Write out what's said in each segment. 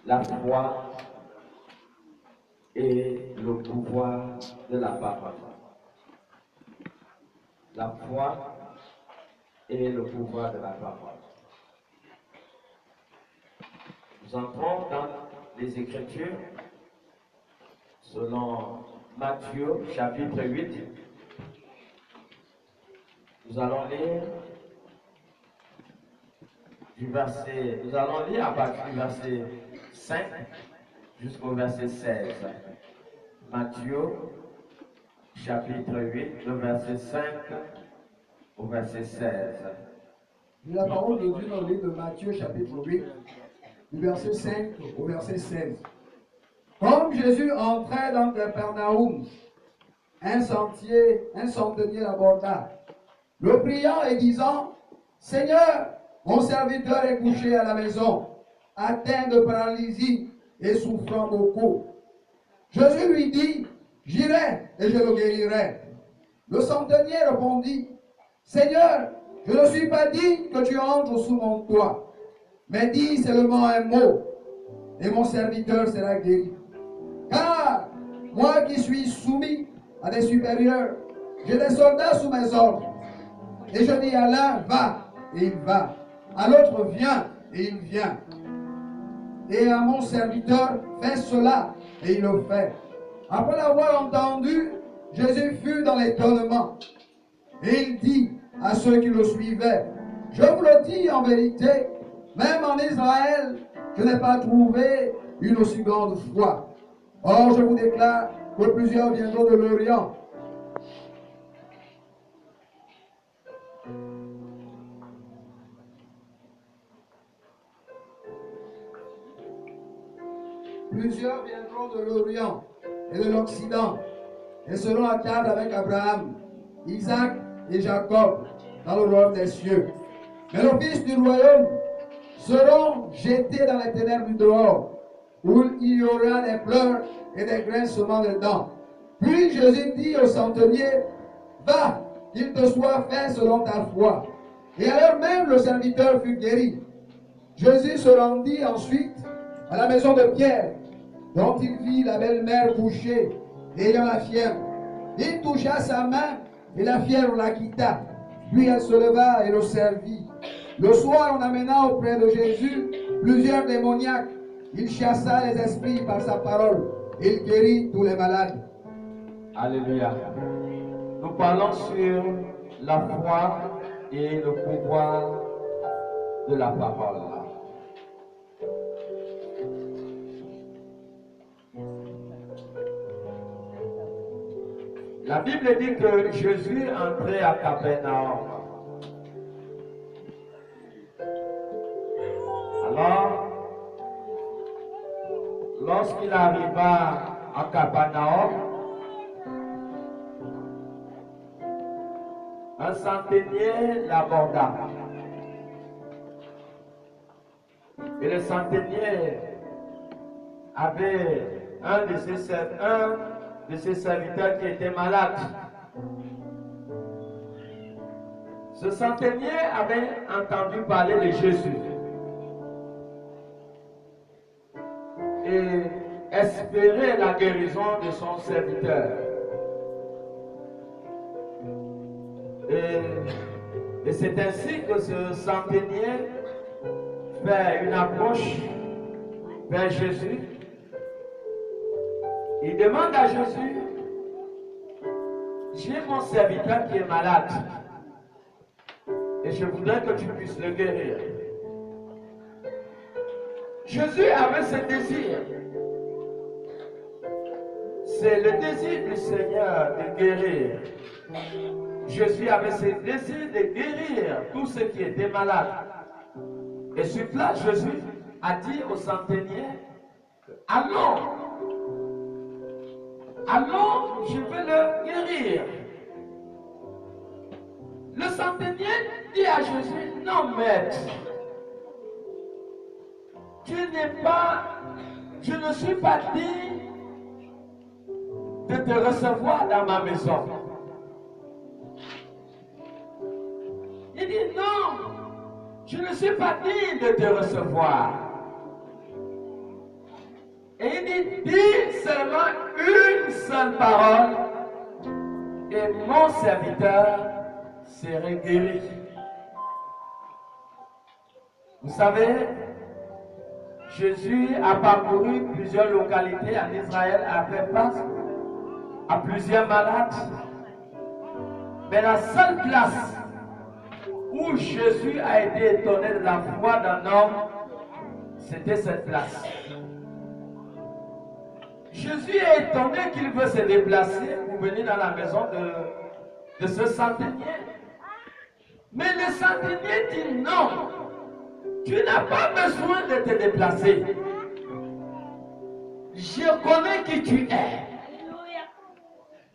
la foi et le pouvoir de la parole. La foi et le pouvoir de la parole. Nous entrons dans les Écritures selon Matthieu chapitre 8. Nous allons lire à partir du verset 5 jusqu'au verset 16. Matthieu chapitre 8, le verset 5 au verset 16. La parole de Dieu dans le livre de Matthieu chapitre 8, du verset 5 au verset 16. Comme Jésus entrait dans Capernaum, un centenier l'aborda, le priant et disant, Seigneur, mon serviteur est couché à la maison, atteint de paralysie et souffrant beaucoup. Jésus lui dit, j'irai et je le guérirai. Le centenier répondit, Seigneur, je ne suis pas digne que tu entres sous mon toit, mais dis seulement un mot, et mon serviteur sera guéri. Car moi qui suis soumis à des supérieurs, j'ai des soldats sous mes ordres. Et je dis à l'un, va, et il va. À l'autre, viens, et il vient. Et à mon serviteur, fais cela, et il le fait. Après l'avoir entendu, Jésus fut dans l'étonnement. Et il dit à ceux qui le suivaient, je vous le dis en vérité, même en Israël, je n'ai pas trouvé une aussi grande foi. Or, je vous déclare que plusieurs viendront de l'Orient. Plusieurs viendront de l'Orient et de l'Occident et seront à table avec Abraham, Isaac et Jacob dans le royaume des cieux. Mais les fils du royaume seront jetés dans les ténèbres du dehors, où il y aura des pleurs et des grincements de dents. Puis Jésus dit au centenier, va, qu'il te soit fait selon ta foi. Et alors même le serviteur fut guéri. Jésus se rendit ensuite à la maison de Pierre, dont il vit la belle-mère couchée, ayant la fièvre. Il toucha sa main et la fièvre la quitta. Puis elle se leva et le servit. Le soir, on amena auprès de Jésus plusieurs démoniaques. Il chassa les esprits par sa parole. Il guérit tous les malades. Alléluia. Nous parlons sur la foi et le pouvoir de la parole. La Bible dit que Jésus entrait à Capernaum. Alors, lorsqu'il arriva à Capernaum, un centenier l'aborda. Et le centenier avait un de ses serviteurs qui était malade. Ce centenier avait entendu parler de Jésus et espérait la guérison de son serviteur. Et c'est ainsi que ce centenier fait une approche vers Jésus. Il demande à Jésus, j'ai mon serviteur qui est malade et je voudrais que tu puisses le guérir. Jésus avait ce désir. C'est le désir du Seigneur de guérir. Jésus avait ce désir de guérir tous ceux qui étaient malades. Et sur place, Jésus a dit au centenier, allons, je vais le guérir. Le centenier dit à Jésus, non maître, je ne suis pas digne de te recevoir dans ma maison. Il dit non, je ne suis pas digne de te recevoir. Et il dit seulement une seule parole et mon serviteur serait guéri. Vous savez, Jésus a parcouru plusieurs localités en Israël, a fait face à plusieurs malades. Mais la seule place où Jésus a été étonné de la foi d'un homme, c'était cette place. Jésus est étonné qu'il veut se déplacer pour venir dans la maison de ce centenier. Mais le centenier dit non, tu n'as pas besoin de te déplacer. Je connais qui tu es.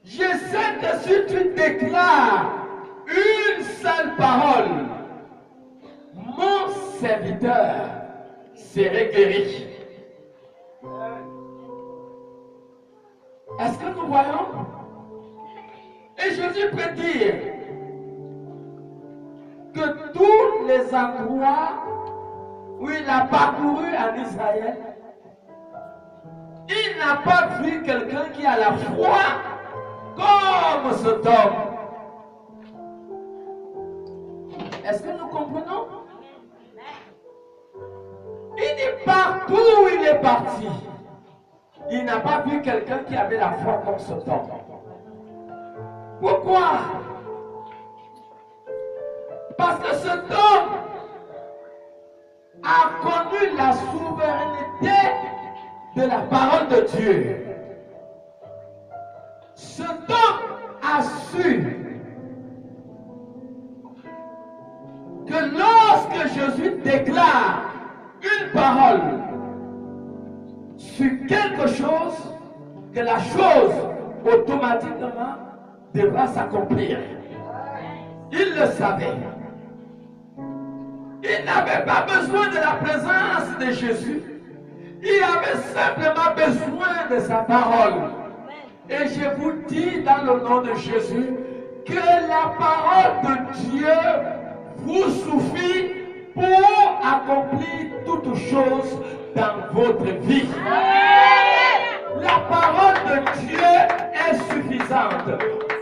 Je sais que si tu déclares une seule parole, mon serviteur serait guéri. Est-ce que nous voyons? Et Jésus peut dire que tous les endroits où il a parcouru en Israël, il n'a pas vu quelqu'un qui a la foi comme cet homme. Est-ce que nous comprenons? Il dit partout où il est parti, il n'a pas vu quelqu'un qui avait la foi comme cet homme. Pourquoi? Parce que cet homme a connu la souveraineté de la parole de Dieu. Cet homme a su que lorsque Jésus déclare une parole sur quelque chose, que la chose automatiquement devra s'accomplir. Il le savait. Il n'avait pas besoin de la présence de Jésus. Il avait simplement besoin de sa parole. Et je vous dis dans le nom de Jésus que la parole de Dieu vous suffit pour accomplir toutes choses dans votre vie. La parole de Dieu est suffisante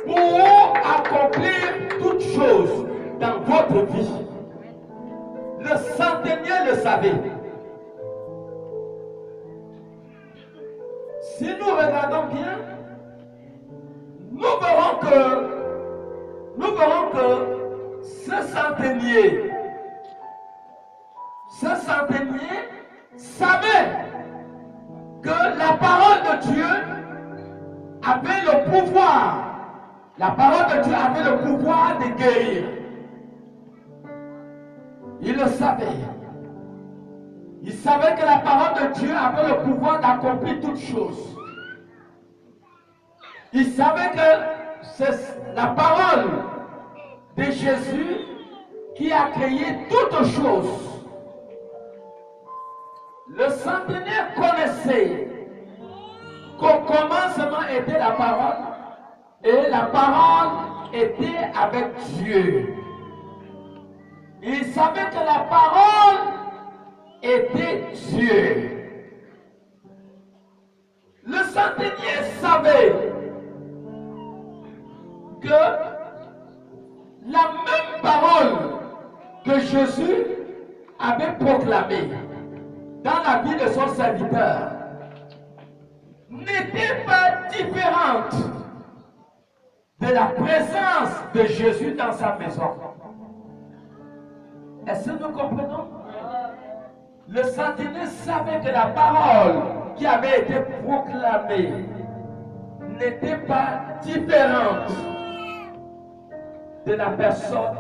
pour accomplir toutes choses dans votre vie. Le centenier le savait. Si nous regardons bien, nous verrons que ce centenier savait que la parole de Dieu avait le pouvoir. La parole de Dieu avait le pouvoir de guérir. Il le savait. Il savait que la parole de Dieu avait le pouvoir d'accomplir toutes choses. Il savait que c'est la parole de Jésus qui a créé toutes choses. Le centenaire connaissait qu'au commencement était la parole et la parole était avec Dieu. Il savait que la parole était Dieu. Le centenier savait que la même parole que Jésus avait proclamée dans la vie de son serviteur n'était pas différente de la présence de Jésus dans sa maison. Est-ce que nous comprenons? Le centenier savait que la parole qui avait été proclamée n'était pas différente de la personne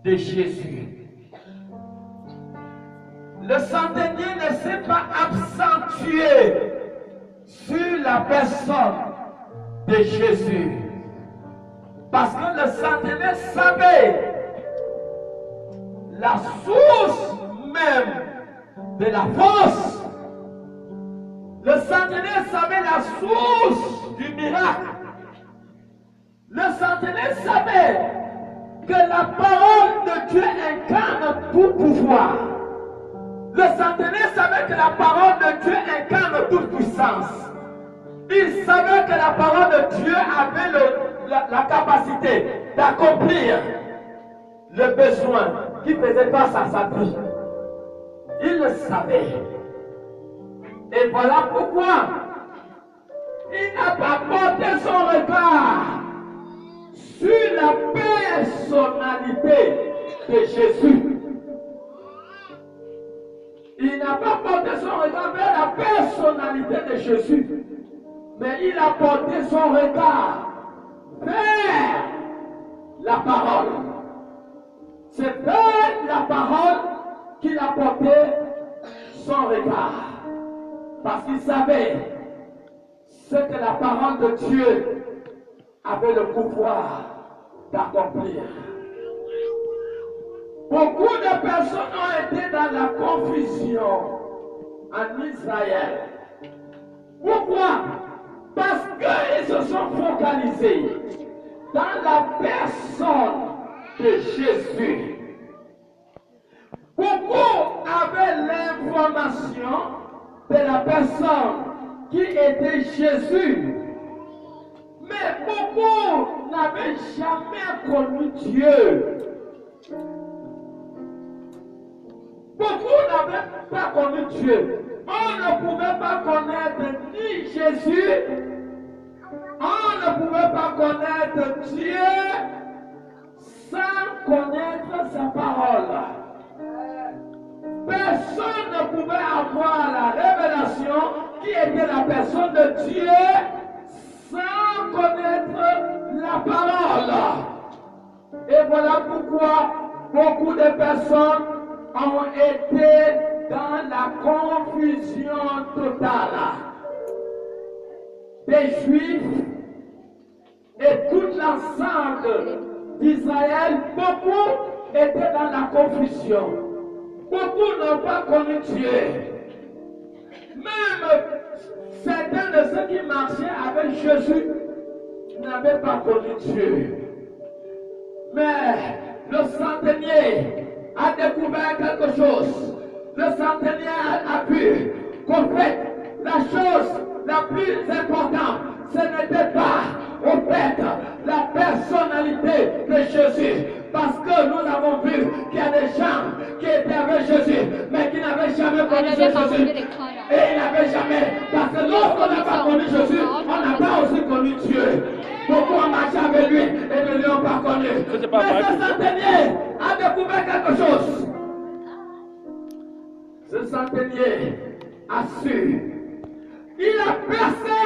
de Jésus. Le centenier ne s'est pas accentué sur la personne de Jésus. Parce que le centenier savait la source même de la force. Le centenier savait la source du miracle. Le centenier savait que la parole de Dieu incarne tout pouvoir. Le centenaire savait que la parole de Dieu incarne toute puissance. Il savait que la parole de Dieu avait la capacité d'accomplir le besoin qui faisait face à sa vie. Il le savait. Et voilà pourquoi il n'a pas porté son regard sur la personnalité de Jésus. Il n'a pas porté son regard vers la personnalité de Jésus, mais il a porté son regard vers la parole. C'est vers la parole qu'il a porté son regard. Parce qu'il savait ce que la parole de Dieu avait le pouvoir d'accomplir. Beaucoup de personnes ont été dans la confusion en Israël. Pourquoi? Parce qu'ils se sont focalisés dans la personne de Jésus. Beaucoup avaient l'information de la personne qui était Jésus. Mais beaucoup n'avaient jamais connu Dieu. Beaucoup n'avaient pas connu Dieu. On ne pouvait pas connaître ni Jésus, on ne pouvait pas connaître Dieu sans connaître sa parole. Personne ne pouvait avoir la révélation qui était la personne de Dieu sans connaître la parole. Et voilà pourquoi beaucoup de personnes ont été dans la confusion totale. Des Juifs et tout l'ensemble d'Israël, beaucoup étaient dans la confusion. Beaucoup n'ont pas connu Dieu. Même certains de ceux qui marchaient avec Jésus n'avaient pas connu Dieu. Mais le centenier a découvert quelque chose. Le centenier a vu qu'en fait, la chose la plus importante, ce n'était pas, en fait, la personnalité de Jésus. Parce que nous avons vu qu'il y a des gens qui étaient avec Jésus, mais qui n'avaient jamais connu Jésus. Et ils n'avaient jamais, parce que lorsqu'on n'a pas connu Jésus, on n'a pas aussi connu Dieu. Beaucoup ont marché avec lui et ne lui ont pas connu. Mais ce centenier a découvert quelque chose. Ce centenier a su. Il a percé